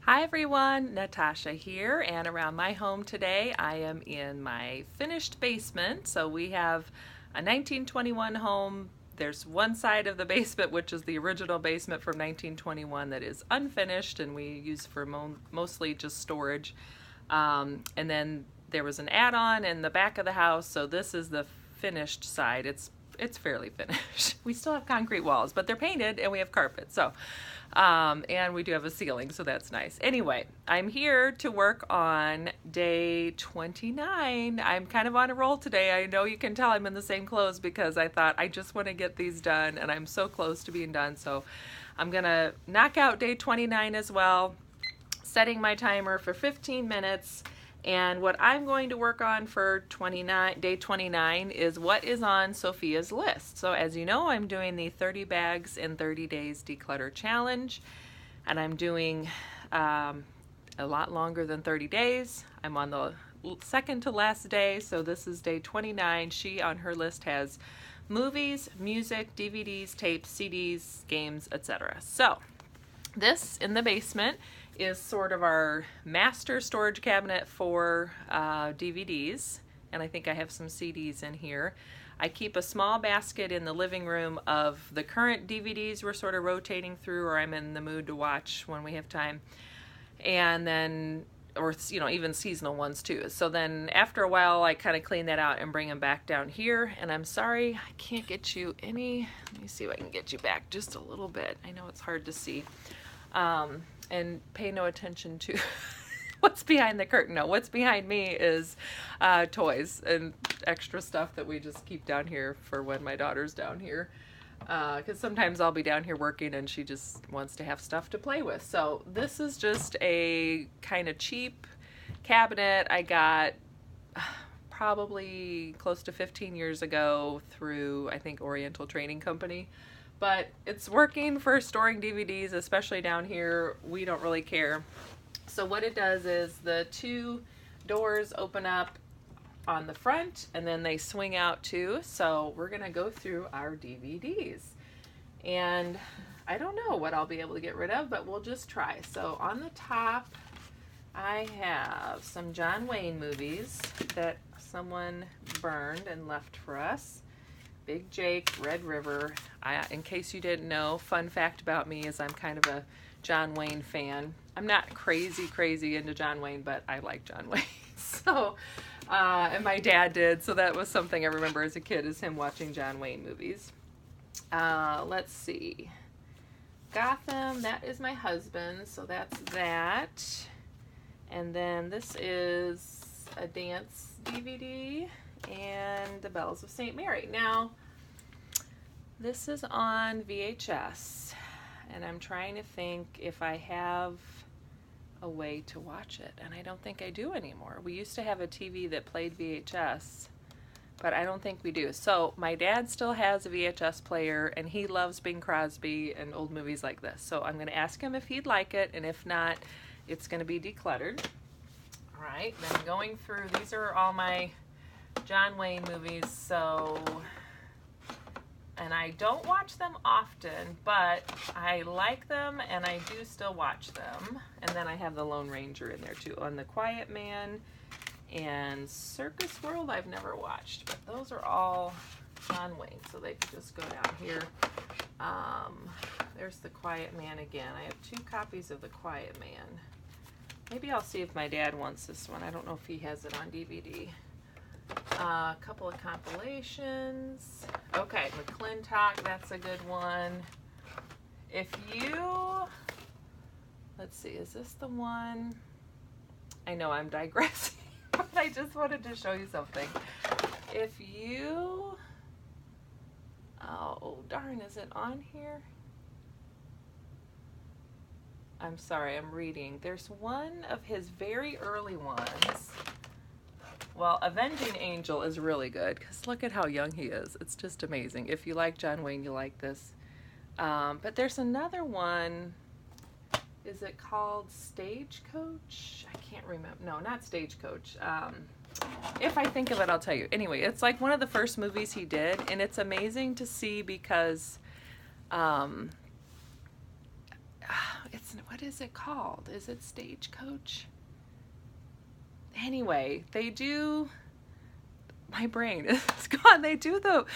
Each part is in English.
Hi everyone, Natasha here, and around my home today I am in my finished basement. So we have a 1921 home. There's one side of the basement which is the original basement from 1921 that is unfinished and we use for mostly just storage. And then there was an add-on in the back of the house, so this is the finished side. It's fairly finished. We still have concrete walls, but they're painted and we have carpet. So, and we do have a ceiling, so that's nice. Anyway, I'm here to work on day 29. I'm kind of on a roll today. I know you can tell I'm in the same clothes because I thought I just want to get these done and I'm so close to being done. So I'm gonna knock out day 29 as well, setting my timer for 15 minutes. And what I'm going to work on for day 29 is what is on Sophia's list. So as you know, I'm doing the 30 bags in 30 days declutter challenge, and I'm doing a lot longer than 30 days. I'm on the second to last day, so this is day 29. She on her list has movies, music, DVDs, tapes, CDs, games, etc. So this in the basement is sort of our master storage cabinet for DVDs, and I think I have some CDs in here. I keep a small basket in the living room of the current DVDs we're sort of rotating through, or I'm in the mood to watch when we have time, and then, or you know, even seasonal ones too. So then after a while I kind of clean that out and bring them back down here. And I'm sorry I can't get you any, let me see if I can get you back just a little bit. I know it's hard to see. And pay no attention to what's behind the curtain. No, what's behind me is toys and extra stuff that we just keep down here for when my daughter's down here. Because sometimes I'll be down here working and she just wants to have stuff to play with. So this is just a kind of cheap cabinet I got probably close to 15 years ago through, I think, Oriental Trading Company. But it's working for storing DVDs, especially down here. We don't really care. So what it does is the two doors open up on the front and then they swing out too. So we're gonna go through our DVDs. And I don't know what I'll be able to get rid of, but we'll just try. So on the top, I have some John Wayne movies that someone burned and left for us. Big Jake, Red River. In case you didn't know, fun fact about me is I'm kind of a John Wayne fan. I'm not crazy into John Wayne, but I like John Wayne. So, and my dad did, so that was something I remember as a kid, is him watching John Wayne movies. Let's see. Gotham, that is my husband, so that's that. And then this is a dance DVD. And The Bells of St. Mary. Now, this is on VHS, and I'm trying to think if I have a way to watch it, and I don't think I do anymore. We used to have a TV that played VHS, but I don't think we do. So my dad still has a VHS player, and he loves Bing Crosby and old movies like this. So I'm going to ask him if he'd like it, and if not, it's going to be decluttered. All right, then going through, these are all my John Wayne movies, so, and I don't watch them often, but I like them and I do still watch them. And then I have the Lone Ranger in there too. On The Quiet Man and Circus World I've never watched, but those are all John Wayne, so they could just go down here. There's The Quiet Man again. I have 2 copies of The Quiet Man. Maybe I'll see if my dad wants this one. I don't know if he has it on DVD. A couple of compilations. Okay, McClintock, that's a good one. If you, let's see, is this the one? I know I'm digressing, but I just wanted to show you something. If you, oh darn, is it on here? I'm sorry, I'm reading. There's one of his very early ones. Well, Avenging Angel is really good because look at how young he is. It's just amazing. If you like John Wayne, you like this. But there's another one. Is it called Stagecoach? I can't remember. No, not Stagecoach. If I think of it, I'll tell you. Anyway, it's like one of the first movies he did, and it's amazing to see because it's what is it called? Is it Stagecoach? Anyway, they do, my brain is gone. They do the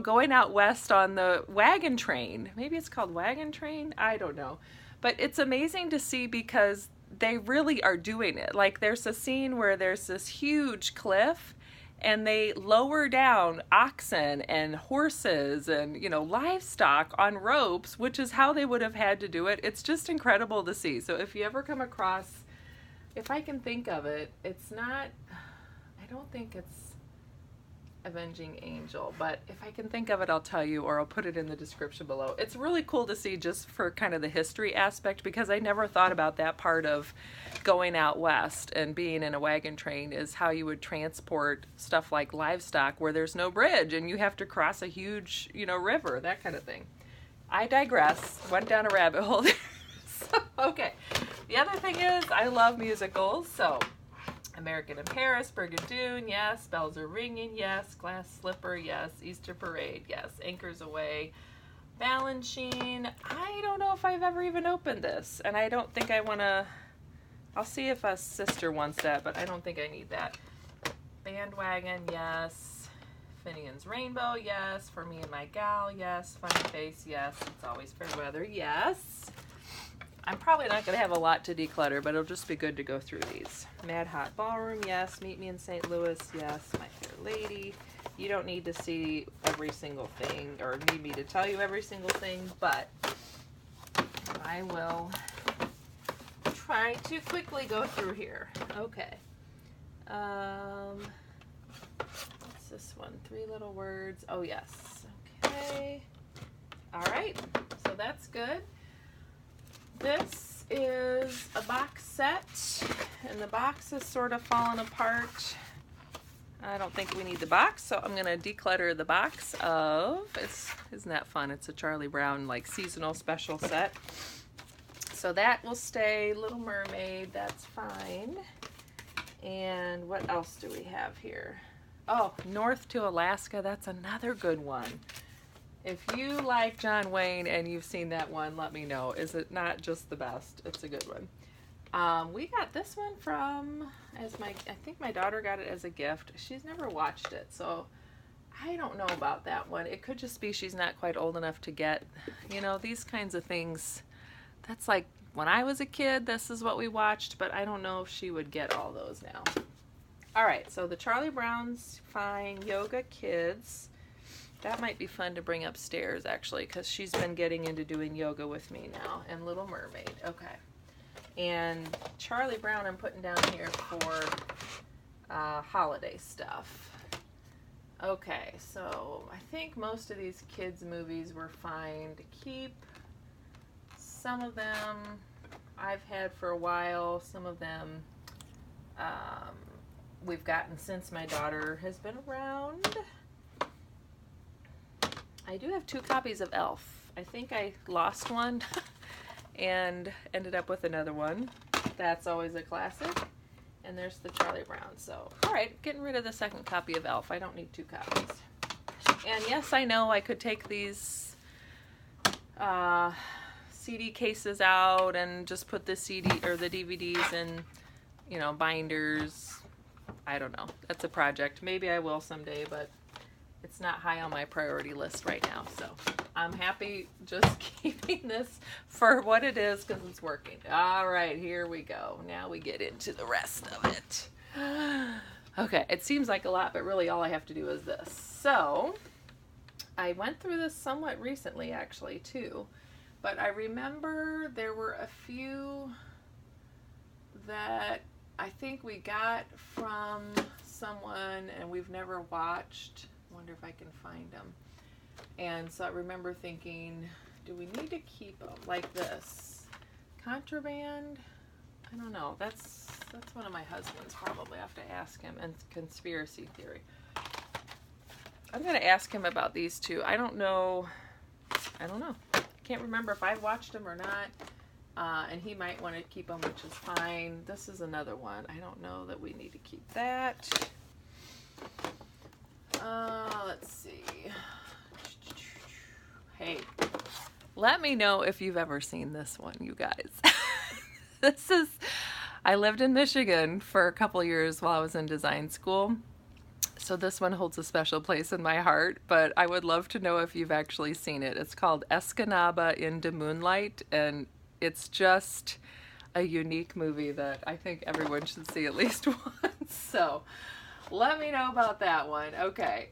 going out west on the wagon train. Maybe it's called wagon train. I don't know. But it's amazing to see because they really are doing it. Like there's a scene where there's this huge cliff and they lower down oxen and horses and, livestock on ropes, which is how they would have had to do it. It's just incredible to see. So if you ever come across, if I can think of it, it's not, I don't think it's Avenging Angel, but if I can think of it, I'll tell you, or I'll put it in the description below. It's really cool to see just for kind of the history aspect, because I never thought about that part of going out west and being in a wagon train is how you would transport stuff like livestock where there's no bridge and you have to cross a huge, river, that kind of thing. I digress. Went down a rabbit hole there. Okay. The other thing is I love musicals, so American in Paris, Brigadoon, yes. Bells Are Ringing, yes. Glass Slipper, yes. Easter Parade, yes. Anchors Aweigh, Balanchine. I don't know if I've ever even opened this, and I don't think I want to. I'll see if a sister wants that, but I don't think I need that. Bandwagon, yes. Finian's Rainbow, yes. For Me and My Gal, yes. Funny Face, yes. It's Always Fair Weather, yes. I'm probably not going to have a lot to declutter, but it'll just be good to go through these. Mad Hot Ballroom, yes. Meet Me in St. Louis, yes. My Fair Lady. You don't need to see every single thing or need me to tell you every single thing, but I will try to quickly go through here. Okay. What's this one? 3 Little Words. Oh, yes. Okay. All right. So that's good. This is a box set, and the box is sort of falling apart. I don't think we need the box, so I'm going to declutter the box of, isn't that fun? It's a Charlie Brown like seasonal special set. So that will stay. Little Mermaid, that's fine. And what else do we have here? Oh, North to Alaska, that's another good one. If you like John Wayne and you've seen that one, let me know. Is it not just the best? It's a good one. We got this one from, I think my daughter got it as a gift. She's never watched it, so I don't know about that one. It could just be she's not quite old enough to get, these kinds of things. That's like when I was a kid, this is what we watched, but I don't know if she would get all those now. All right, so the Charlie Brown's fine. Yoga Kids. That might be fun to bring upstairs, actually, because she's been getting into doing yoga with me now. And Little Mermaid. Okay. And Charlie Brown I'm putting down here for holiday stuff. Okay, so I think most of these kids' movies were fine to keep. Some of them I've had for a while. Some of them we've gotten since my daughter has been around. I do have 2 copies of Elf. I think I lost one and ended up with another one. That's always a classic. And there's the Charlie Brown. So, all right, getting rid of the second copy of Elf. I don't need 2 copies. And yes, I know I could take these CD cases out and just put the CD or the DVDs in, binders. I don't know. That's a project. Maybe I will someday, but it's not high on my priority list right now, so I'm happy just keeping this for what it is because it's working. All right, here we go. Now we get into the rest of it. Okay, it seems like a lot, but really all I have to do is this. So I went through this somewhat recently, actually, too, but I remember there were a few that I think we got from someone and we've never watched. Wonder if I can find them. And so I remember thinking, do we need to keep them like this? Contraband? I don't know. That's one of my husband's probably. I have to ask him. And conspiracy theory. I'm going to ask him about these 2. I don't know. I can't remember if I watched them or not. And he might want to keep them, which is fine. This is another one. I don't know that we need to keep that. Let's see. Hey, Let me know if you've ever seen this one, you guys. I lived in Michigan for a couple years while I was in design school. So this one holds a special place in my heart, but I would love to know if you've actually seen it. It's called Escanaba in the Moonlight, and it's just a unique movie that I think everyone should see at least once. So let me know about that one. Okay.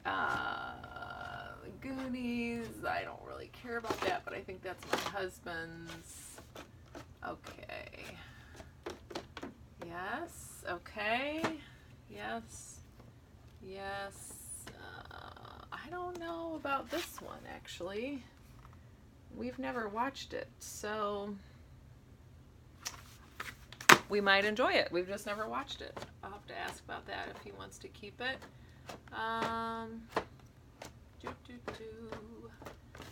Goonies, I don't really care about that, but I think that's my husband's. Okay. Yes. Okay. Yes. Yes. I don't know about this one, actually. We've never watched it, so we might enjoy it. We've just never watched it. I'll have to ask about that if he wants to keep it.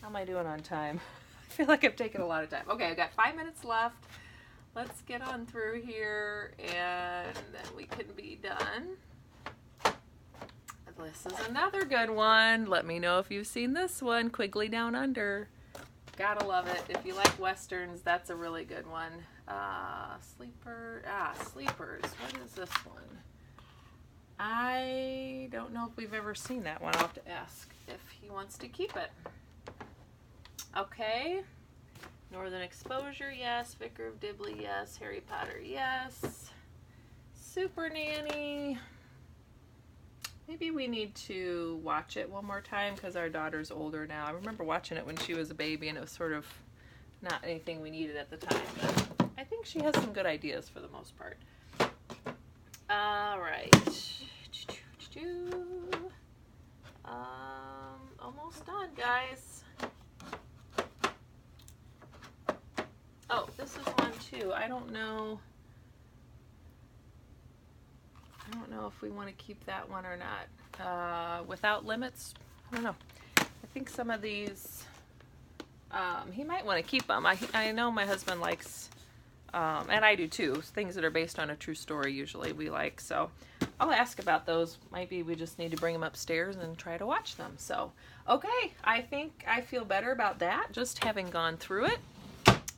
How am I doing on time? I feel like I've taken a lot of time. Okay, I've got 5 minutes left. Let's get on through here and then we can be done. This is another good one. Let me know if you've seen this one, Quigley Down Under. Gotta love it. If you like Westerns, that's a really good one. Sleepers. What is this one? I don't know if we've ever seen that one. I'll have to ask if he wants to keep it. Okay. Northern Exposure, yes. Vicar of Dibley, yes. Harry Potter, yes. Super Nanny. Maybe we need to watch it one more time because our daughter's older now. I remember watching it when she was a baby and it was sort of not anything we needed at the time. But I think she has some good ideas for the most part. All right. Almost done, guys. Oh, this is one too. I don't know if we want to keep that one or not. Without Limits, I don't know. I think some of these, he might want to keep them. I know my husband likes, and I do too, things that are based on a true story usually we like. So I'll ask about those. Maybe we just need to bring them upstairs and try to watch them. So, okay, I think I feel better about that, just having gone through it.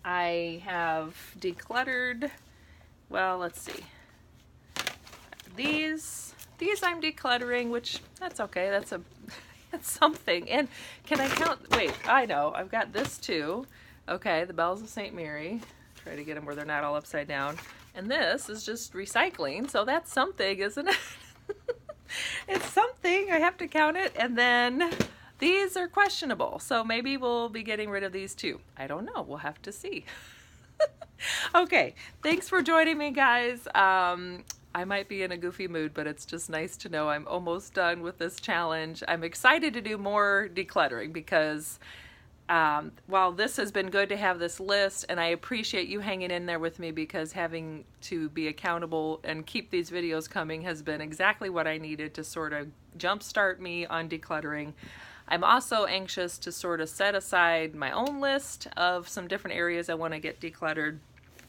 I have decluttered, well, let's see. These I'm decluttering, which that's okay. That's something. And can I count? Wait, I know. I've got this too. Okay, the Bells of St. Mary. Try to get them where they're not all upside down. And this is just recycling, so that's something, isn't it? It's something. I have to count it. And then these are questionable, so maybe we'll be getting rid of these too. I don't know. We'll have to see. Okay, thanks for joining me, guys. I might be in a goofy mood, but it's just nice to know I'm almost done with this challenge. I'm excited to do more decluttering because while this has been good to have this list, and I appreciate you hanging in there with me because having to be accountable and keep these videos coming has been exactly what I needed to sort of jumpstart me on decluttering. I'm also anxious to sort of set aside my own list of some different areas I want to get decluttered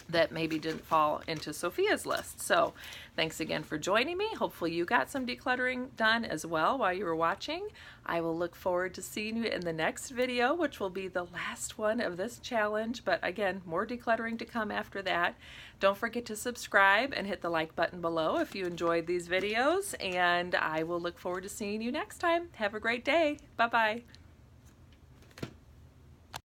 that maybe didn't fall into Sophia's list. So thanks again for joining me. Hopefully you got some decluttering done as well while you were watching. I will look forward to seeing you in the next video, which will be the last one of this challenge. But again, more decluttering to come after that. Don't forget to subscribe and hit the like button below if you enjoyed these videos. And I will look forward to seeing you next time. Have a great day. Bye-bye.